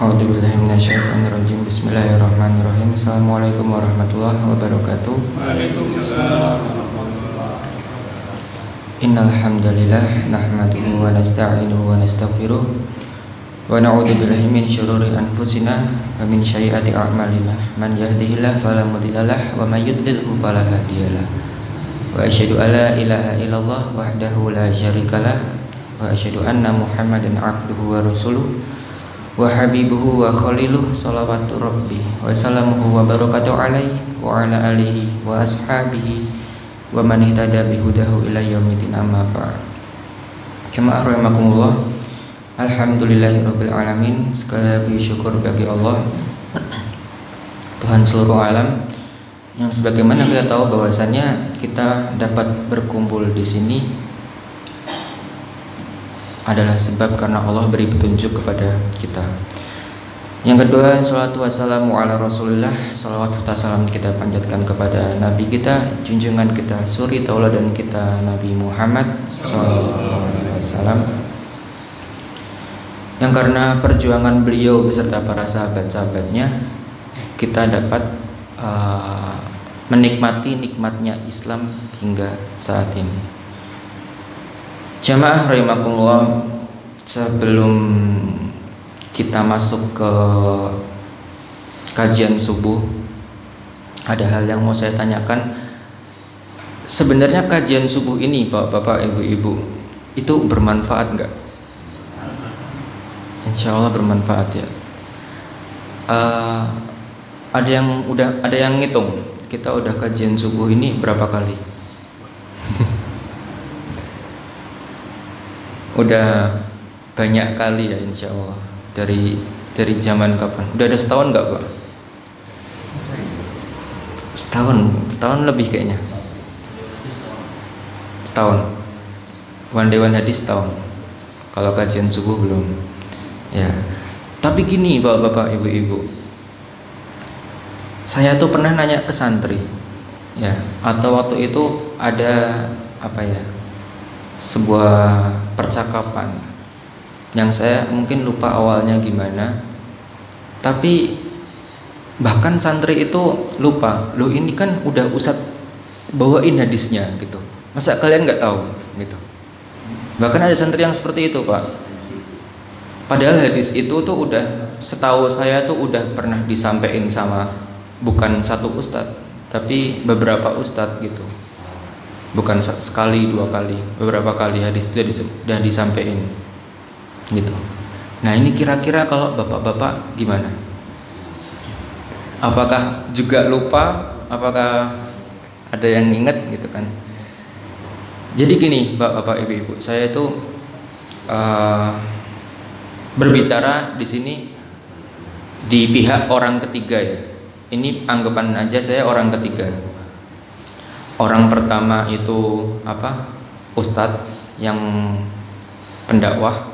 A'udzubillahi minasyaitonirrajim. Bismillahirrahmanirrahim. Assalamualaikum warahmatullahi wabarakatuh. Waalaikumsalam. Innal hamdalillah nahmaduhu wa nasta'inuhu wa nastaghfiruh wa na'udzu billahi min syururi anfusina wa min sayyiati a'malina. Man yahdihillahu fala mudhillalah wa may yudlilhu fala hadiyalah. Wa asyhadu alla ilaha illallah wahdahu la syarikalah wa asyhadu anna Muhammadan abduhu wa rasuluh wa habibuhu wa khaliluh salawatu rabbi wa salamuhu wa barakatuh alaihi wa ala alihi wa ashabihi wa man ihtada bihudahu ila yaumil amma ba'd. Jemaah rahimakumullah, alhamdulillahirabbil alamin. Segala puji syukur bagi Allah, Tuhan seluruh alam, yang sebagaimana kita tahu bahwasanya kita dapat berkumpul di sini adalah sebab karena Allah beri petunjuk kepada kita. Yang kedua, salatu wassalamu ala rasulillah. Salawat serta salam kita panjatkan kepada Nabi kita, junjungan kita, suri tauladan kita, Nabi Muhammad sallallahu alaihi wasallam, yang karena perjuangan beliau beserta para sahabat-sahabatnya kita dapat menikmati nikmatnya Islam hingga saat ini. Jamaah rahimakumullah, sebelum kita masuk ke kajian subuh, ada hal yang mau saya tanyakan. Sebenarnya kajian subuh ini, bapak-bapak, ibu-ibu, itu bermanfaat nggak? Insya Allah bermanfaat ya. Ada yang ngitung kita udah kajian subuh ini berapa kali? Udah banyak kali ya, insya Allah. Dari zaman kapan? Udah ada setahun nggak Pak? Setahun lebih kayaknya. Setahun. One day one hadis setahun. Kalau kajian subuh belum. Ya. Tapi gini bapak-bapak, ibu-ibu, saya tuh pernah nanya ke santri, ya. Atau waktu itu ada apa ya? Sebuah percakapan yang saya mungkin lupa awalnya gimana, tapi bahkan santri itu lupa, loh ini kan udah Ustadz bawain hadisnya gitu, masa kalian nggak tahu gitu. Bahkan ada santri yang seperti itu Pak, padahal hadis itu tuh udah, setahu saya tuh udah pernah disampaikan sama bukan satu ustadz tapi beberapa ustadz gitu. Bukan sekali dua kali, beberapa kali hadis itu sudah disampaikan gitu. Nah ini kira-kira kalau bapak-bapak gimana? Apakah juga lupa? Apakah ada yang ingat gitu kan? Jadi gini bapak-bapak, ibu-ibu, saya itu berbicara di sini di pihak orang ketiga ya. Ini anggapan aja saya orang ketiga. Orang pertama itu apa? Ustadz yang pendakwah.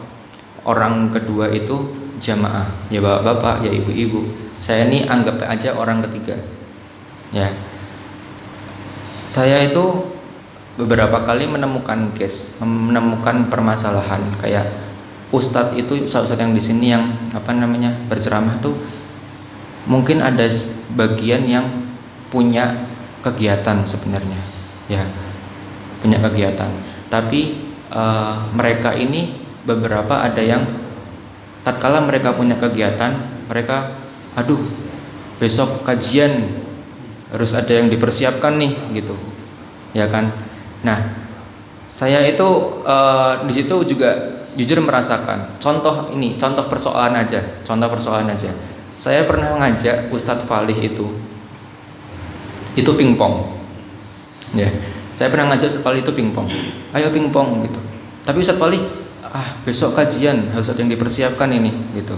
Orang kedua itu jamaah, ya bapak-bapak, ya ibu-ibu. Saya ini anggap aja orang ketiga. Ya. Saya itu beberapa kali menemukan case, menemukan permasalahan kayak ustadz itu, ustadz yang di sini yang apa namanya berceramah tuh mungkin ada bagian yang punya kegiatan sebenarnya, ya punya kegiatan. Tapi mereka ini beberapa ada yang tatkala mereka punya kegiatan, mereka aduh besok kajian harus ada yang dipersiapkan nih gitu, ya kan. Nah saya itu di situ juga jujur merasakan. Contoh persoalan aja. Saya pernah ngajak Ustadz Falih itu pingpong, ya. Saya pernah ngajak Ustadz Falih itu pingpong, ayo pingpong gitu. Tapi Ustadz Falih, besok kajian harus ada yang dipersiapkan ini gitu.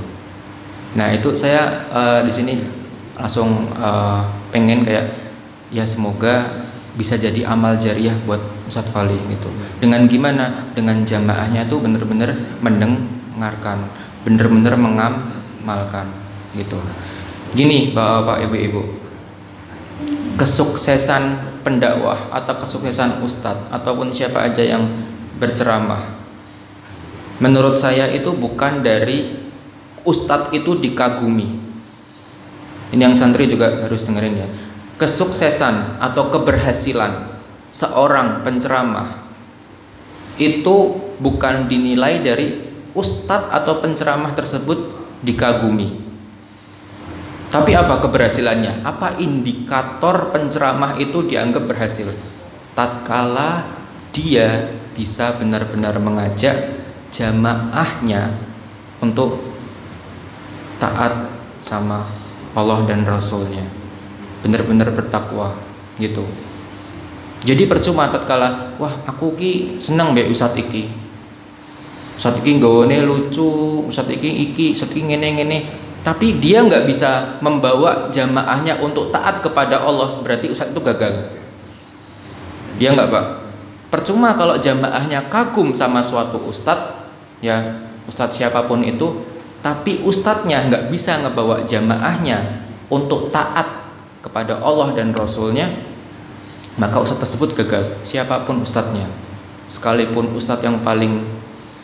Nah itu saya di sini langsung pengen kayak ya semoga bisa jadi amal jariah buat Ustadz Falih gitu. Dengan gimana? Dengan jamaahnya tuh bener-bener mendengarkan, bener-bener mengamalkan gitu. Gini bapak-bapak, ibu-ibu, kesuksesan pendakwah atau kesuksesan ustadz ataupun siapa aja yang berceramah, menurut saya itu bukan dari ustadz itu dikagumi. Ini yang santri juga harus dengerin ya. Kesuksesan atau keberhasilan seorang penceramah itu bukan dinilai dari ustadz atau penceramah tersebut dikagumi. Tapi apa keberhasilannya? Apa indikator penceramah itu dianggap berhasil? Tatkala dia bisa benar-benar mengajak jamaahnya untuk taat sama Allah dan Rasulnya, benar-benar bertakwa gitu. Jadi percuma tatkala wah aku ki seneng mbek ustadz iki nggawane lucu, ustadz iki ngene-ngene, tapi dia nggak bisa membawa jamaahnya untuk taat kepada Allah, berarti ustadz itu gagal. Ya nggak Pak? Percuma kalau jamaahnya kagum sama suatu ustadz, ya ustadz siapapun itu, tapi ustadznya nggak bisa ngebawa jamaahnya untuk taat kepada Allah dan Rasulnya, maka ustadz tersebut gagal. Siapapun ustadznya, sekalipun ustadz yang paling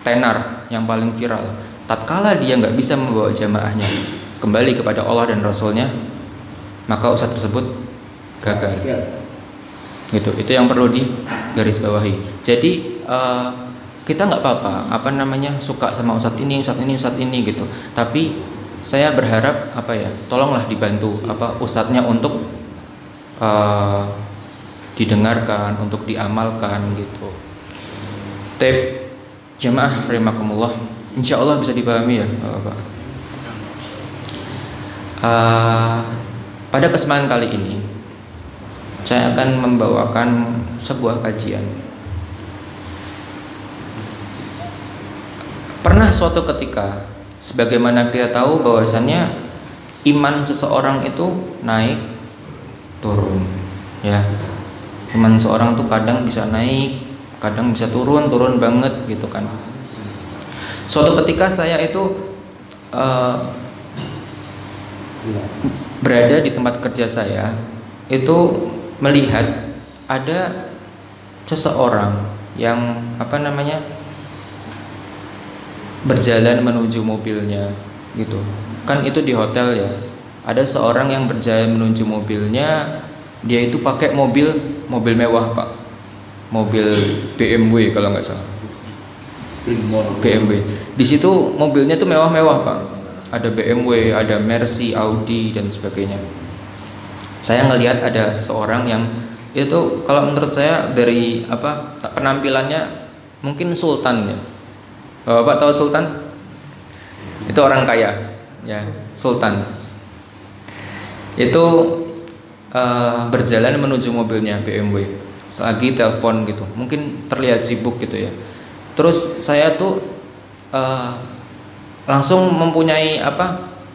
tenar, yang paling viral, tatkala dia nggak bisa membawa jamaahnya kembali kepada Allah dan Rasulnya, maka ustadz tersebut gagal. Gitu. Itu yang perlu digarisbawahi. Jadi kita nggak apa-apa, suka sama ustadz ini gitu. Tapi saya berharap tolonglah dibantu ustadznya untuk didengarkan, untuk diamalkan gitu. Jamaah rahimakumullah, insya Allah bisa dipahami ya Bapak. Pada kesempatan kali ini saya akan membawakan sebuah kajian. Pernah suatu ketika, sebagaimana kita tahu bahwasannya iman seseorang itu naik turun ya. Iman seorang tuh kadang bisa naik, kadang bisa turun banget gitu kan. Suatu ketika saya itu berada di tempat kerja saya, itu melihat ada seseorang yang berjalan menuju mobilnya gitu. Kan itu di hotel ya. Ada seorang yang berjalan menuju mobilnya, dia itu pakai mobil mewah Pak. Mobil BMW kalau nggak salah. BMW. Di situ mobilnya tuh mewah-mewah Pak. Ada BMW, ada Mercy, Audi dan sebagainya. Saya ngelihat ada seseorang yang itu kalau menurut saya dari penampilannya mungkin sultan ya. Bapak tahu sultan? Itu orang kaya, ya, sultan. Itu berjalan menuju mobilnya BMW, lagi telepon gitu, mungkin terlihat sibuk gitu ya. Terus saya tuh langsung mempunyai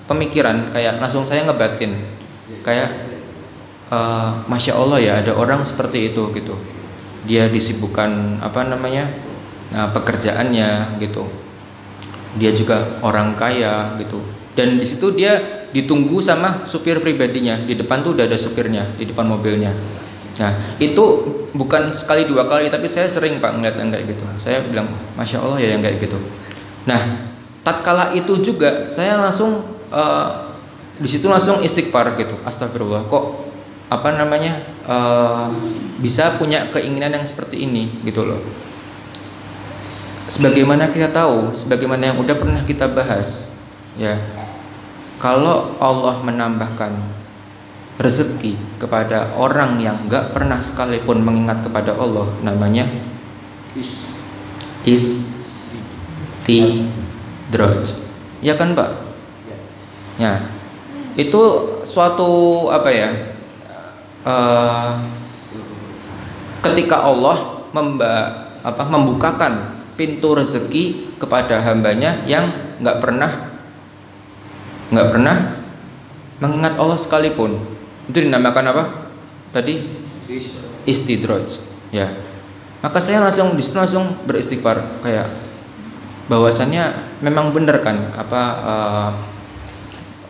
pemikiran, kayak langsung saya ngebatin, kayak Masya Allah ya, ada orang seperti itu gitu. Dia disibukkan pekerjaannya gitu. Dia juga orang kaya gitu. Dan di situ dia ditunggu sama supir pribadinya. Di depan tuh udah ada supirnya di depan mobilnya. Nah, itu bukan sekali dua kali, tapi saya sering Pak ngeliat yang kayak gitu. Saya bilang Masya Allah ya yang kayak gitu. Nah, tatkala itu juga saya langsung di situ langsung istighfar gitu. Astagfirullah, kok bisa punya keinginan yang seperti ini gitu loh. Sebagaimana kita tahu, sebagaimana yang udah pernah kita bahas ya, kalau Allah menambahkan rezeki kepada orang yang gak pernah sekalipun mengingat kepada Allah, namanya istidraj, ya kan Pak? Ya, itu suatu ketika Allah membukakan pintu rezeki kepada hambanya yang nggak pernah mengingat Allah sekalipun, itu dinamakan apa tadi? Istidraj ya. Maka saya langsung beristighfar, kayak bahwasannya memang benar kan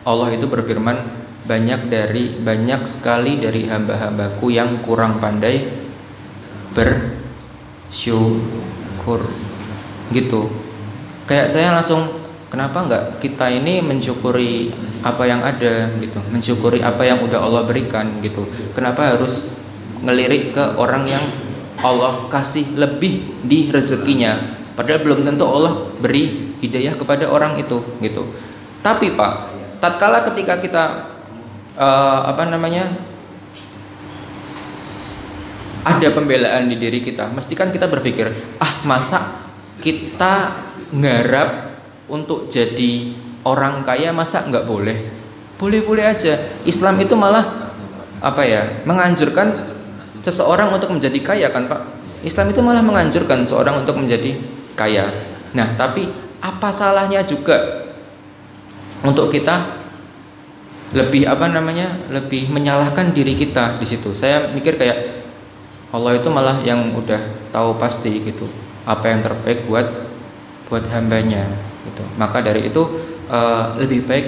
Allah itu berfirman, banyak sekali dari hamba-hambaku yang kurang pandai bersyukur gitu. Kayak saya langsung Kenapa enggak kita ini mensyukuri apa yang ada gitu, mensyukuri apa yang udah Allah berikan gitu. Kenapa harus ngelirik ke orang yang Allah kasih lebih di rezekinya, padahal belum tentu Allah beri hidayah kepada orang itu gitu. Tapi Pak, tatkala ketika kita ada pembelaan di diri kita, mesti kan kita berpikir, masa kita ngarap untuk jadi orang kaya, masa nggak boleh? Boleh-boleh aja. Islam itu malah menganjurkan seseorang untuk menjadi kaya kan Pak. Islam itu malah menganjurkan seorang untuk menjadi kaya. Nah, tapi apa salahnya juga untuk kita lebih lebih menyalahkan diri kita di situ. Saya mikir kayak Allah itu malah yang udah tahu pasti gitu apa yang terbaik buat hambanya gitu. Maka dari itu lebih baik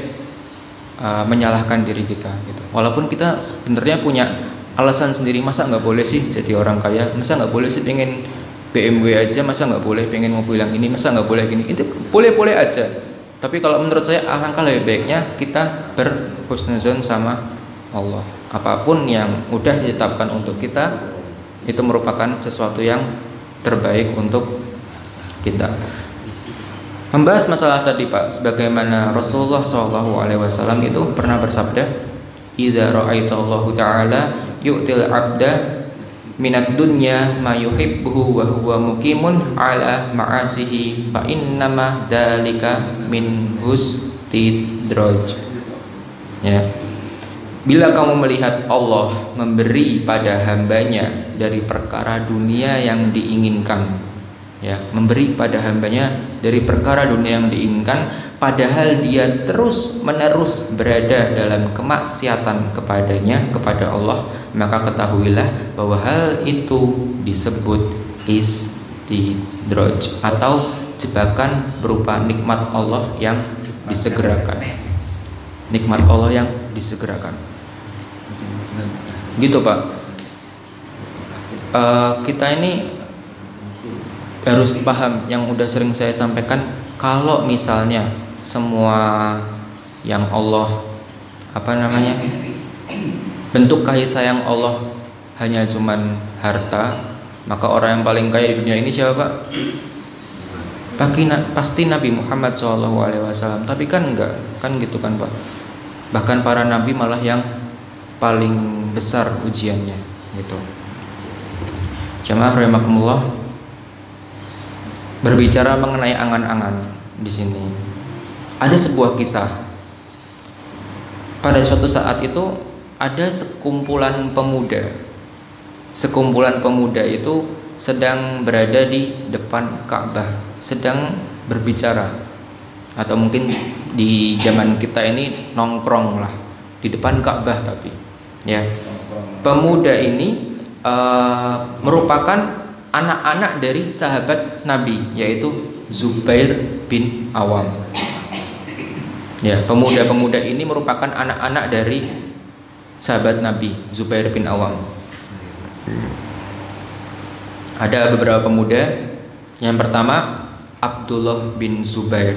menyalahkan diri kita gitu. Walaupun kita sebenarnya punya alasan sendiri, masa nggak boleh sih jadi orang kaya, masa nggak boleh sih pengen BMW aja, masa nggak boleh pengen mobil yang ini, masa nggak boleh gini. Itu boleh-boleh aja. Tapi kalau menurut saya alangkah lebih baiknya kita berhusnuzon sama Allah. Apapun yang udah ditetapkan untuk kita itu merupakan sesuatu yang terbaik untuk kita. Membahas masalah tadi Pak, sebagaimana Rasulullah SAW itu pernah bersabda, "Idza ra'aita Allah Ta'ala yu'til 'abda minad dunya ma yuhibbuhu wa huwa muqimun 'ala ma'asihi fa innama dzalika min husnid-draj." Ya. Bila kamu melihat Allah memberi pada hambanya dari perkara dunia yang diinginkan, ya, memberi pada hambanya dari perkara dunia yang diinginkan, padahal dia terus menerus berada dalam kemaksiatan kepada Allah, maka ketahuilah bahwa hal itu disebut istidraj atau jebakan berupa nikmat Allah yang disegerakan. Nikmat Allah yang disegerakan. Gitu Pak. Kita ini harus paham yang udah sering saya sampaikan, kalau misalnya semua yang Allah bentuk kasih sayang Allah hanya cuman harta, maka orang yang paling kaya di dunia ini siapa Pak? Pasti Nabi Muhammad SAW. Tapi kan enggak, kan gitu kan Pak. Bahkan para nabi malah yang paling besar ujiannya gitu. Jamaah rahimakumullah, berbicara mengenai angan-angan di sini, ada sebuah kisah. Pada suatu saat itu ada sekumpulan pemuda. Sekumpulan pemuda itu sedang berada di depan Ka'bah, sedang berbicara, atau mungkin di zaman kita ini nongkrong lah di depan Ka'bah. Tapi ya, pemuda ini merupakan anak-anak dari sahabat Nabi, yaitu Zubair bin Awam. Ya, pemuda-pemuda ini merupakan anak-anak dari sahabat Nabi, Zubair bin Awam. Ada beberapa pemuda. Yang pertama Abdullah bin Zubair,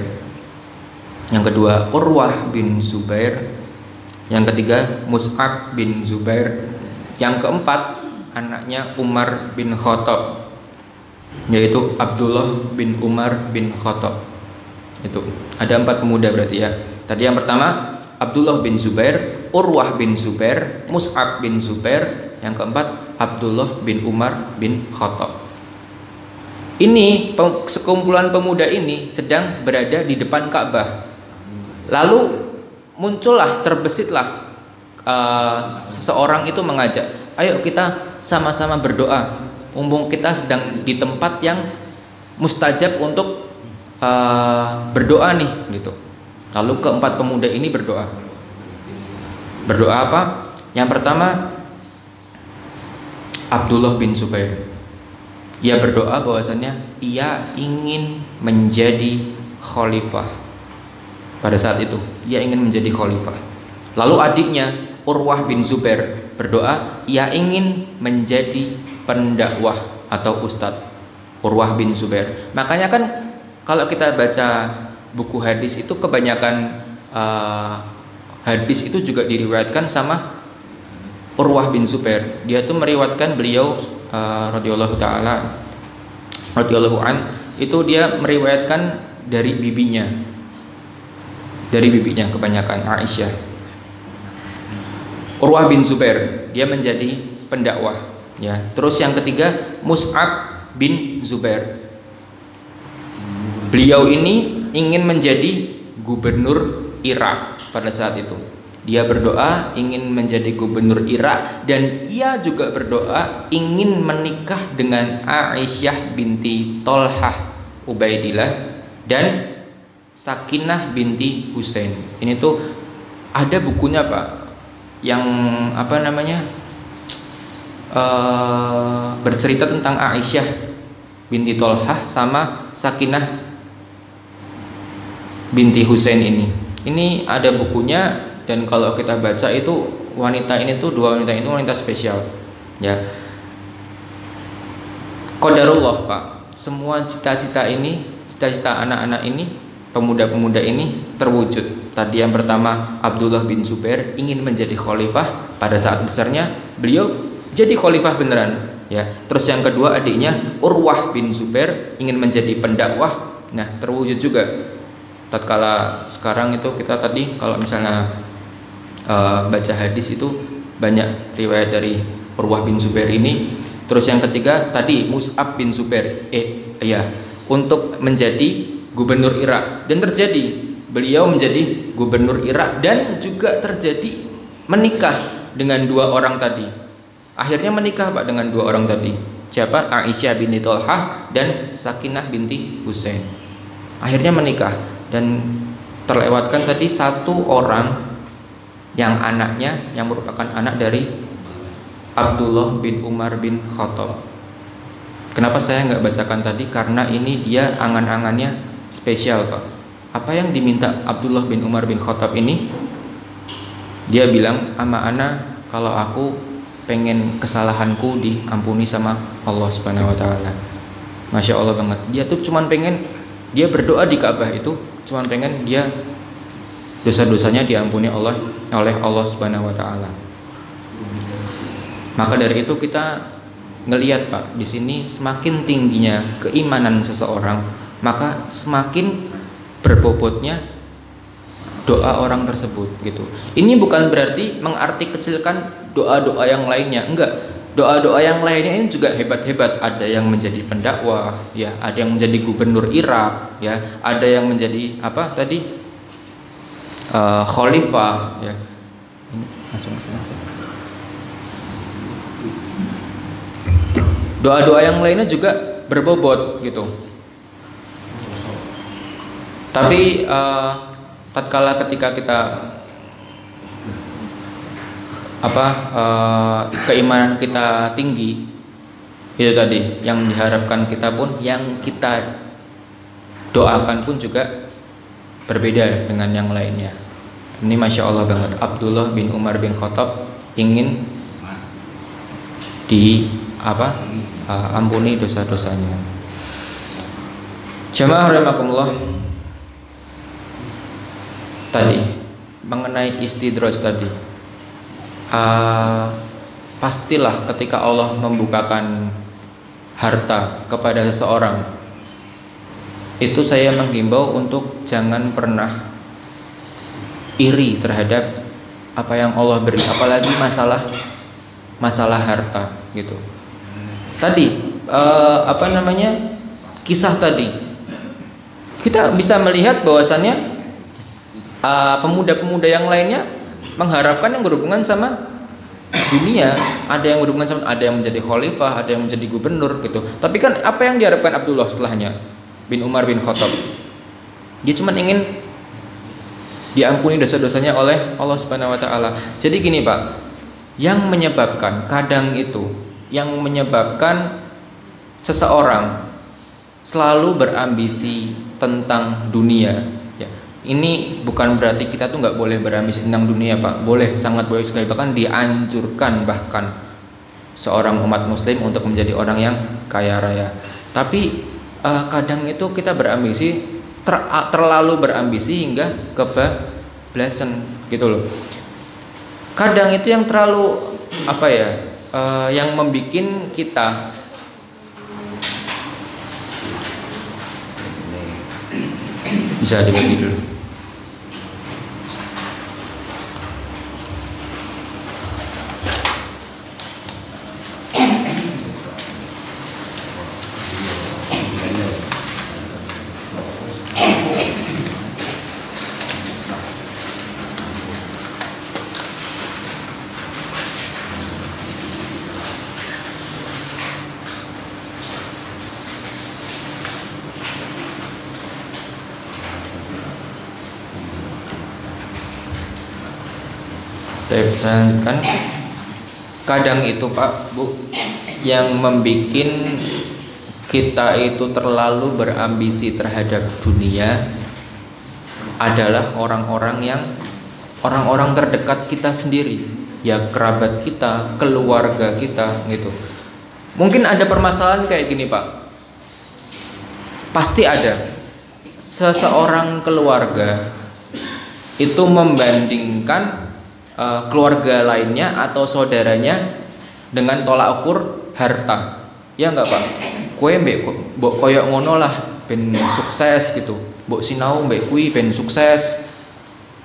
yang kedua Urwah bin Zubair, yang ketiga Mus'ab bin Zubair, yang keempat anaknya Umar bin Khattab, yaitu Abdullah bin Umar bin Khattab. Itu ada 4 pemuda berarti ya. Tadi yang pertama Abdullah bin Zubair, Urwah bin Zubair, Mus'ab bin Zubair, yang keempat Abdullah bin Umar bin Khattab. Ini sekumpulan pemuda ini sedang berada di depan Ka'bah. Lalu muncullah, terbesitlah seseorang itu mengajak, ayo kita sama-sama berdoa, mumpung kita sedang di tempat yang mustajab untuk berdoa nih gitu. Lalu keempat pemuda ini berdoa. Berdoa apa? Yang pertama Abdullah bin Zubair, ia berdoa bahwasannya ia ingin menjadi khalifah. Pada saat itu ia ingin menjadi khalifah. Lalu adiknya Urwah bin Zubair berdoa, ia ingin menjadi pendakwah atau ustadz. Urwah bin Zubair. Makanya kan kalau kita baca buku hadis itu kebanyakan hadis itu juga diriwayatkan sama Urwah bin Zubair. Dia tuh meriwayatkan beliau radhiyallahu an itu dia meriwayatkan dari bibinya. Dari bibinya kebanyakan Aisyah. Urwah bin Zubair, dia menjadi pendakwah ya. Terus yang ketiga Mus'ab bin Zubair. Beliau ini ingin menjadi gubernur Irak pada saat itu. Dia berdoa ingin menjadi gubernur Irak, dan ia juga berdoa ingin menikah dengan Aisyah binti Tolhah Ubaidillah dan Sakinah binti Husain. Ini tuh ada bukunya Pak, yang apa namanya bercerita tentang Aisyah binti Tolhah sama Sakinah binti Husain ini. Ini ada bukunya, dan kalau kita baca itu wanita ini tuh, dua wanita itu wanita spesial ya. Qadarullah Pak, semua cita-cita ini, cita-cita anak-anak ini, pemuda-pemuda ini terwujud. Tadi yang pertama Abdullah bin Zubair ingin menjadi khalifah, pada saat besarnya beliau jadi khalifah beneran ya. Terus yang kedua adiknya Urwah bin Zubair ingin menjadi pendakwah, nah terwujud juga. Tatkala sekarang itu kita tadi kalau misalnya baca hadis itu banyak riwayat dari Urwah bin Zubair ini. Terus yang ketiga tadi Mus'ab bin Zubair untuk menjadi gubernur Irak, dan terjadi beliau menjadi gubernur Irak, dan juga terjadi menikah dengan dua orang tadi. Akhirnya menikah Pak dengan dua orang tadi. Siapa? Aisyah binti Tolhah dan Sakinah binti Husain. Akhirnya menikah, dan terlewatkan tadi satu orang yang anaknya yang merupakan anak dari Abdullah bin Umar bin Khattab. Kenapa saya nggak bacakan tadi? Karena ini dia angan-angannya spesial Pak. Apa yang diminta Abdullah bin Umar bin Khattab ini? Dia bilang, ama ana, kalau aku pengen kesalahanku diampuni sama Allah Subhanahu wa taala. Masya Allah banget. Dia tuh cuman pengen, dia berdoa di Ka'bah itu cuman pengen dia dosa-dosanya diampuni oleh Allah Subhanahu wa taala. Maka dari itu kita ngelihat Pak, di sini semakin tingginya keimanan seseorang, maka semakin berbobotnya doa orang tersebut gitu. Ini bukan berarti mengarti kecilkan doa-doa yang lainnya, enggak. Doa-doa yang lainnya ini juga hebat-hebat. Ada yang menjadi pendakwah, ya, ada yang menjadi gubernur Irak, ya, ada yang menjadi apa tadi khalifah, ya. Ini langsung saja. Doa-doa yang lainnya juga berbobot gitu. Tapi tatkala ketika kita keimanan kita tinggi, itu tadi yang diharapkan kita pun, yang kita doakan pun juga berbeda dengan yang lainnya. Ini Masya Allah banget, Abdullah bin Umar bin Khattab ingin ampuni dosa-dosanya. Jamaah rahimakumullah, tadi mengenai istidraj tadi, pastilah ketika Allah membukakan harta kepada seseorang, itu saya menghimbau untuk jangan pernah iri terhadap apa yang Allah beri, apalagi masalah harta gitu. Tadi kisah tadi, kita bisa melihat bahwasannya pemuda-pemuda yang lainnya mengharapkan yang berhubungan sama dunia, ada yang berhubungan sama, ada yang menjadi khalifah, ada yang menjadi gubernur gitu. Tapi kan apa yang diharapkan Abdullah setelahnya bin Umar bin Khattab? Dia cuma ingin diampuni dosa-dosanya oleh Allah Subhanahu wa taala. Jadi gini Pak, yang menyebabkan kadang itu, yang menyebabkan seseorang selalu berambisi tentang dunia. Ini bukan berarti kita tuh nggak boleh berambisi tentang dunia Pak. Boleh, sangat boleh sekali, bahkan dianjurkan bahkan seorang umat muslim untuk menjadi orang yang kaya raya. Tapi kadang itu kita berambisi terlalu berambisi hingga kebablasan gitu loh. Kadang itu yang terlalu apa ya, yang membikin kita bisa dibagi dulu. Saya lanjutkan. Kadang itu Pak Bu, yang membuat kita itu terlalu berambisi terhadap dunia adalah orang-orang terdekat kita sendiri, ya kerabat kita, keluarga kita gitu. Mungkin ada permasalahan kayak gini Pak, pasti ada seseorang keluarga itu membandingkan keluarga lainnya atau saudaranya dengan tolak ukur harta, ya enggak Pak? Kue mbok koyok ngono lah ben sukses gitu, mbok sinau mbek kui ben sukses.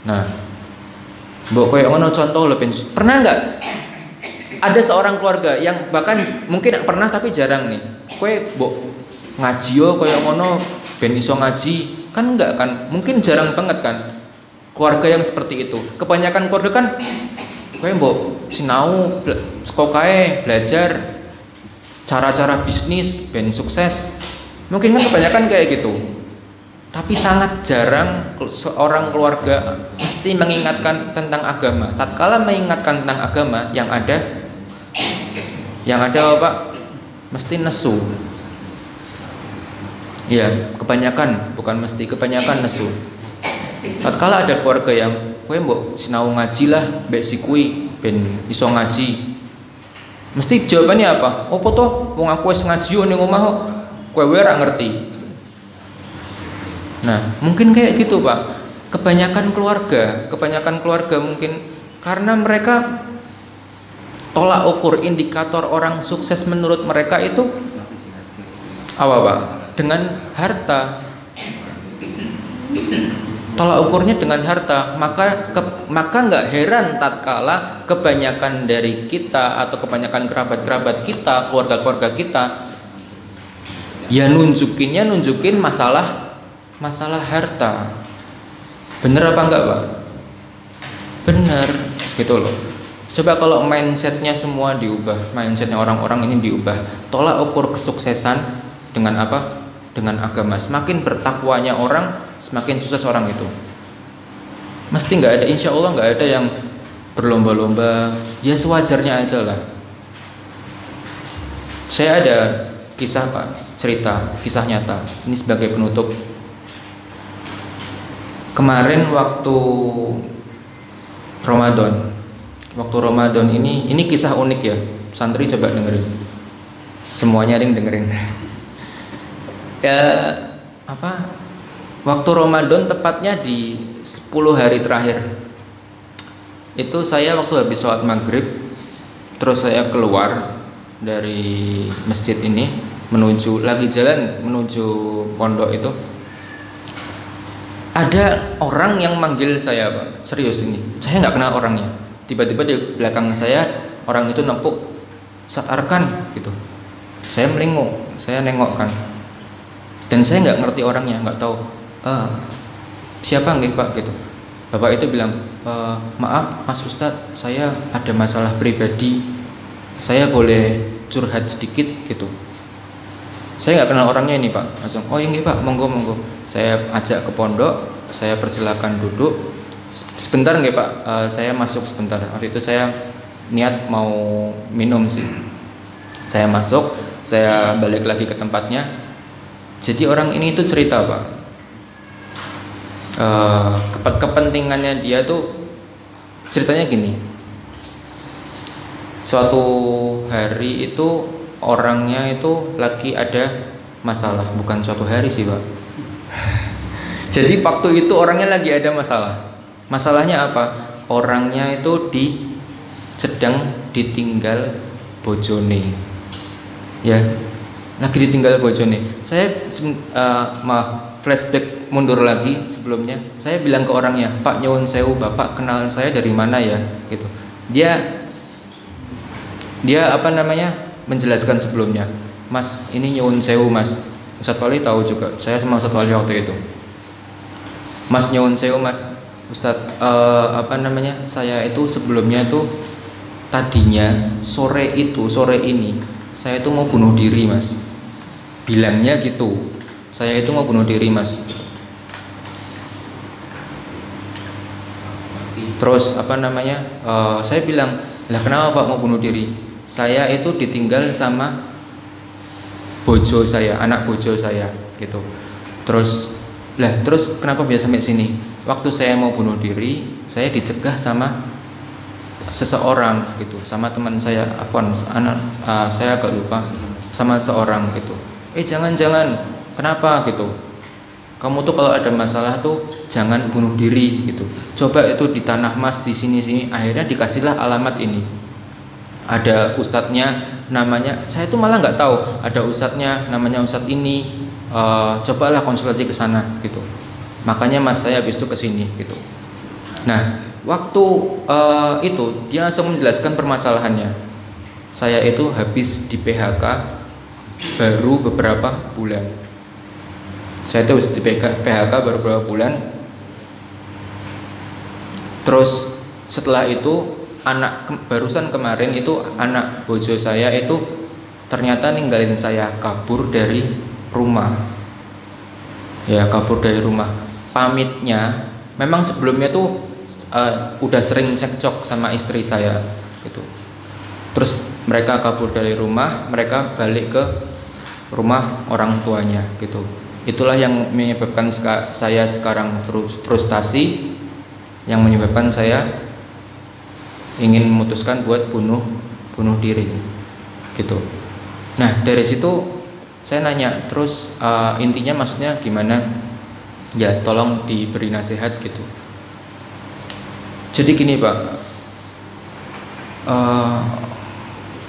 Nah, mbok koyok ngono contoh lo ben. Pernah enggak ada seorang keluarga yang bahkan mungkin pernah tapi jarang nih, kue mbok ngaji yo koyok ngono ben iso ngaji, kan enggak kan? Mungkin jarang banget kan keluarga yang seperti itu. Kebanyakan keluarga kan kowe mbok sinau sekokae belajar cara-cara bisnis ben sukses. Mungkin kan kebanyakan kayak gitu. Tapi sangat jarang seorang keluarga mesti mengingatkan tentang agama. Tatkala mengingatkan tentang agama, yang ada Pak mesti nesu. Ya, kebanyakan, bukan mesti, kebanyakan nesu. Tatkala ada keluarga yang kowe mbok sinau ngaji lah mbek si kui ben iso ngaji, mesti jawabannya apa? Opo to wong aku wis ngaji ning omah kok kowe ora ngerti. Nah, mungkin kayak gitu Pak. Kebanyakan keluarga mungkin karena mereka tolak ukur indikator orang sukses menurut mereka itu apa Pak? Dengan harta. Tolak ukurnya dengan harta, maka nggak heran tatkala kebanyakan dari kita atau kebanyakan kerabat-kerabat kita, keluarga-keluarga kita ya nunjukin masalah harta. Bener apa enggak Pak? Bener gitu loh. Coba kalau mindsetnya semua diubah, mindsetnya orang-orang ini diubah, tolak ukur kesuksesan dengan apa? Dengan agama. Semakin bertakwanya orang, semakin sukses orang itu. Mesti nggak ada, insya Allah nggak ada yang berlomba-lomba. Ya sewajarnya aja lah. Saya ada kisah Pak, cerita, kisah nyata. Ini sebagai penutup. Kemarin waktu Ramadan ini kisah unik ya. Santri coba dengerin. Semuanya ada yang dengerin. Ya apa? Waktu Ramadan tepatnya di 10 hari terakhir. Itu saya waktu habis sholat maghrib, terus saya keluar dari masjid ini lagi jalan menuju pondok itu. Ada orang yang manggil saya Pak, serius ini. Saya nggak kenal orangnya. Tiba-tiba di belakang saya orang itu nempuk, Ustaz Arkan gitu. Saya melinguk, saya nengok kan. Dan saya nggak ngerti orangnya, nggak tahu siapa nggih Pak gitu. Bapak itu bilang, maaf Mas Ustadz, saya ada masalah pribadi, saya boleh curhat sedikit gitu. Saya nggak kenal orangnya ini Pak. Langsung, oh iya Pak, monggo. Saya ajak ke pondok, saya persilakan duduk. Sebentar nggih Pak, saya masuk sebentar. Waktu itu saya niat mau minum sih. Saya masuk, saya balik lagi ke tempatnya. Jadi orang ini itu cerita Pak, kepentingannya dia tuh ceritanya gini. Suatu hari itu orangnya itu lagi ada masalah, bukan suatu hari sih Pak. Jadi waktu itu orangnya lagi ada masalah. Masalahnya apa? Orangnya itu sedang ditinggal bojone. Ya, lagi ditinggal bojone. Saya maaf, flashback mundur lagi sebelumnya. Saya bilang ke orangnya, "Pak nyuwun sewu, Bapak kenalan saya dari mana ya?" gitu. Dia menjelaskan sebelumnya, "Mas, ini nyuwun sewu, Mas. Ustadz Wali tahu juga. Saya sama Ustadz Wali waktu itu. Mas nyuwun sewu, Mas. Ustadz saya itu sebelumnya tuh tadinya sore ini saya itu mau bunuh diri, Mas." Bilangnya gitu. "Saya itu mau bunuh diri, Mas." Terus saya bilang, "Lah kenapa Pak mau bunuh diri?" "Saya itu ditinggal sama bojo saya, anak bojo saya," gitu. Terus kenapa bisa sampai sini? "Waktu saya mau bunuh diri, saya dicegah sama seseorang gitu, sama teman saya, saya agak lupa, sama seorang gitu. Jangan, kenapa gitu? Kamu tuh kalau ada masalah tuh jangan bunuh diri gitu. Coba itu di Tanah Mas di sini." Akhirnya dikasihlah alamat ini. Ada ustadznya namanya, saya tuh malah nggak tahu ada ustadznya namanya ustadz ini. Cobalah konsultasi ke sana gitu. Makanya Mas saya habis itu ke sini gitu. Nah, waktu itu dia langsung menjelaskan permasalahannya. Saya itu habis di PHK baru beberapa bulan. Saya itu habis di PHK baru beberapa bulan. Terus setelah itu barusan kemarin itu anak bojo saya itu ternyata ninggalin saya, kabur dari rumah. Ya, kabur dari rumah. Pamitnya memang sebelumnya tuh udah sering cekcok sama istri saya gitu. Terus mereka kabur dari rumah, mereka balik ke rumah orang tuanya gitu. Itulah yang menyebabkan saya sekarang frustasi, yang menyebabkan saya ingin memutuskan buat bunuh diri gitu. Nah, dari situ saya nanya terus, intinya maksudnya gimana? Ya, tolong diberi nasihat gitu. Jadi gini Pak,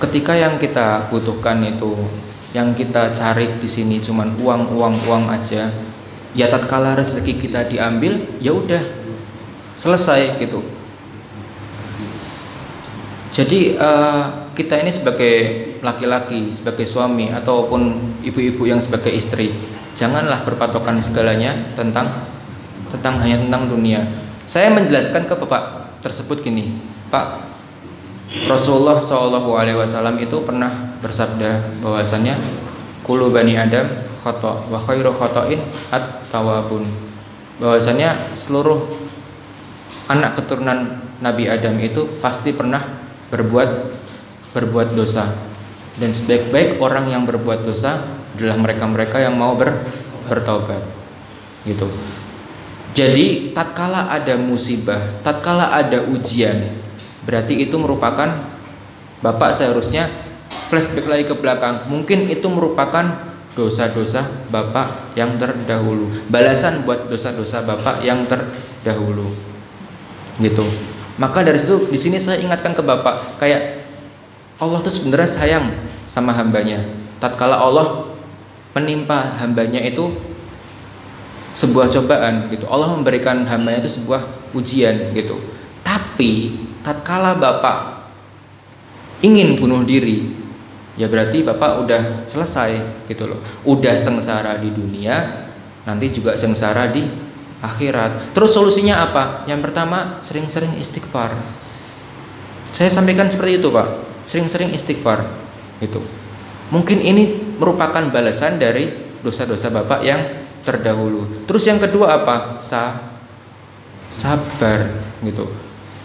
ketika yang kita butuhkan itu, yang kita cari di sini cuman uang aja, ya tatkala rezeki kita diambil, ya udah selesai gitu. Jadi kita ini sebagai laki-laki, sebagai suami ataupun ibu-ibu yang sebagai istri, janganlah berpatokan segalanya hanya tentang dunia. Saya menjelaskan ke bapak tersebut gini, "Pak, Rasulullah SAW itu pernah bersabda bahwasannya kullu bani Adam khata wa khairu khata'in at-tawabun." Bahwasannya seluruh anak keturunan Nabi Adam itu pasti pernah berbuat dosa, dan sebaik-baik orang yang berbuat dosa adalah mereka-mereka yang mau bertaubat gitu. Jadi tatkala ada musibah, tatkala ada ujian, berarti itu merupakan, bapak seharusnya flashback lagi ke belakang, mungkin itu merupakan dosa-dosa bapak yang terdahulu, balasan buat dosa-dosa bapak yang terdahulu gitu. Maka dari situ di sini saya ingatkan ke bapak, kayak Allah tuh sebenarnya sayang sama hambanya. Tatkala Allah menimpa hambanya itu sebuah cobaan gitu, Allah memberikan hambanya itu sebuah ujian gitu. Tapi tatkala bapak ingin bunuh diri, ya berarti bapak udah selesai gitu loh. Udah sengsara di dunia, nanti juga sengsara di akhirat. Terus solusinya apa? Yang pertama, sering-sering istighfar. Saya sampaikan seperti itu Pak, sering-sering istighfar gitu. Mungkin ini merupakan balasan dari dosa-dosa bapak yang terdahulu. Terus yang kedua apa? Sabar gitu.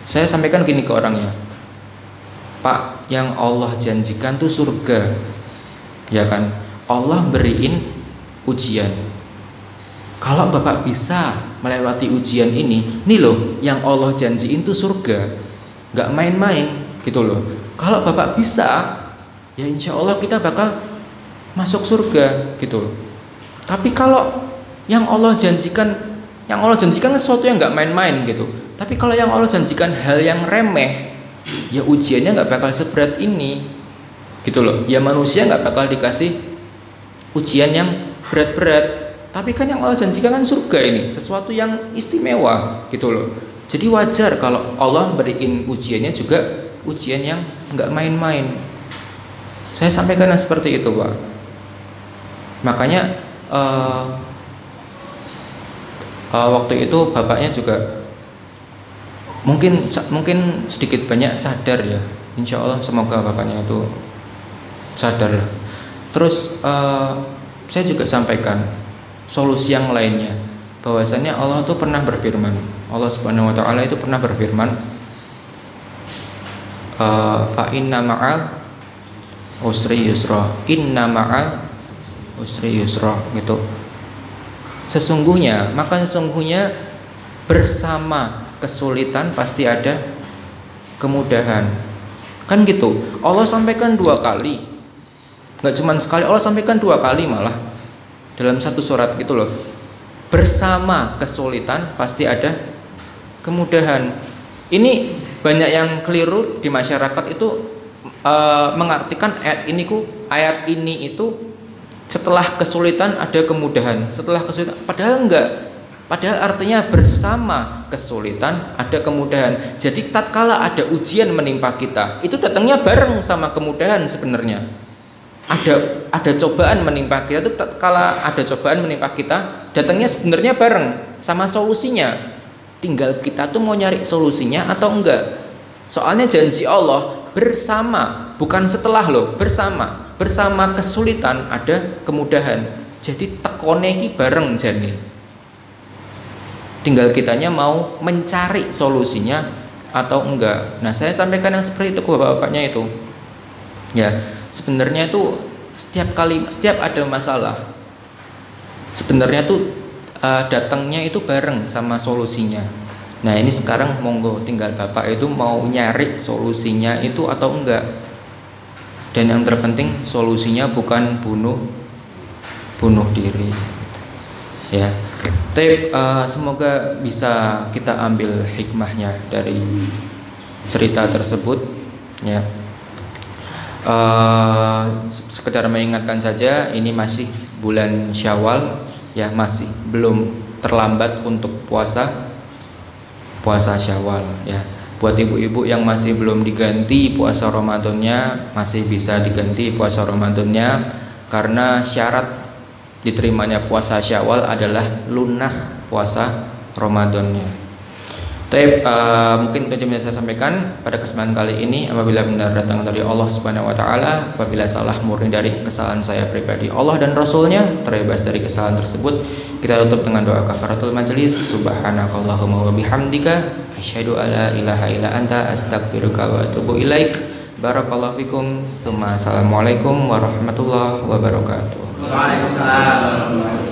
Saya sampaikan gini ke orangnya, "Pak, yang Allah janjikan tuh surga, ya kan? Allah beriin ujian. Kalau bapak bisa melewati ujian ini, nih loh yang Allah janjiin tuh surga, nggak main-main gitu loh. Kalau bapak bisa, ya insya Allah kita bakal masuk surga gitu loh. Tapi kalau yang Allah janjikan Yang Allah janjikan sesuatu yang nggak main-main gitu. Tapi kalau yang Allah janjikan hal yang remeh, ya ujiannya nggak bakal seberat ini, gitu loh. Ya manusia nggak bakal dikasih ujian yang berat-berat. Tapi kan yang Allah janjikan kan surga ini, sesuatu yang istimewa, gitu loh. Jadi wajar kalau Allah beriin ujiannya juga ujian yang nggak main-main. Saya sampaikan seperti itu, Pak. Makanya waktu itu bapaknya juga mungkin sedikit banyak sadar ya. Insya Allah semoga bapaknya itu sadar. Terus saya juga sampaikan solusi yang lainnya, bahwasannya Allah itu pernah berfirman, Allah Subhanahu Wa Taala itu pernah berfirman, fa inna ma'al usri yusra, inna ma'al usri yusra, gitu. Sesungguhnya bersama kesulitan pasti ada kemudahan. Kan gitu. Allah sampaikan 2 kali. Nggak cuma sekali, Allah sampaikan 2 kali malah dalam satu surat gitu loh. Bersama kesulitan pasti ada kemudahan. Ini banyak yang keliru di masyarakat itu mengartikan ayat ini itu setelah kesulitan ada kemudahan, setelah kesulitan, padahal enggak. Padahal artinya bersama kesulitan ada kemudahan. Jadi tatkala ada ujian menimpa kita, itu datangnya bareng sama kemudahan sebenarnya. Ada cobaan menimpa kita, itu tatkala ada cobaan menimpa kita, datangnya sebenarnya bareng sama solusinya. Tinggal kita tuh mau nyari solusinya atau enggak. Soalnya janji Allah bersama, bukan setelah loh, bersama. Bersama kesulitan ada kemudahan. Jadi tekone iki bareng jane. Tinggal kitanya mau mencari solusinya atau enggak. Nah, saya sampaikan yang seperti itu ke bapak-bapaknya itu. Ya, sebenarnya itu setiap ada masalah, sebenarnya tuh datangnya itu bareng sama solusinya. Nah, ini sekarang monggo tinggal bapak itu mau nyari solusinya itu atau enggak. Dan yang terpenting solusinya bukan bunuh diri, ya. Tapi semoga bisa kita ambil hikmahnya dari cerita tersebut, ya. Sekedar mengingatkan saja, ini masih bulan Syawal, ya, masih belum terlambat untuk puasa Syawal, ya. Buat ibu-ibu yang masih belum diganti puasa Ramadannya, masih bisa diganti puasa Ramadannya, karena syarat diterimanya puasa Syawal adalah lunas puasa Ramadannya. Tapi mungkin itu yang saya sampaikan pada kesempatan kali ini. Apabila benar datang dari Allah Subhanahu Wa Taala, apabila salah murni dari kesalahan saya pribadi, Allah dan Rasulnya terbebas dari kesalahan tersebut. Kita tutup dengan doa kafaratul majelis. Subhanakallahumma wa bihamdika, asyhadu alla ilaha illa anta, astaghfiruka wa atubu ilaik. Barakallahu fikum. Assalamualaikum warahmatullahi wabarakatuh. Waalaikumsalam.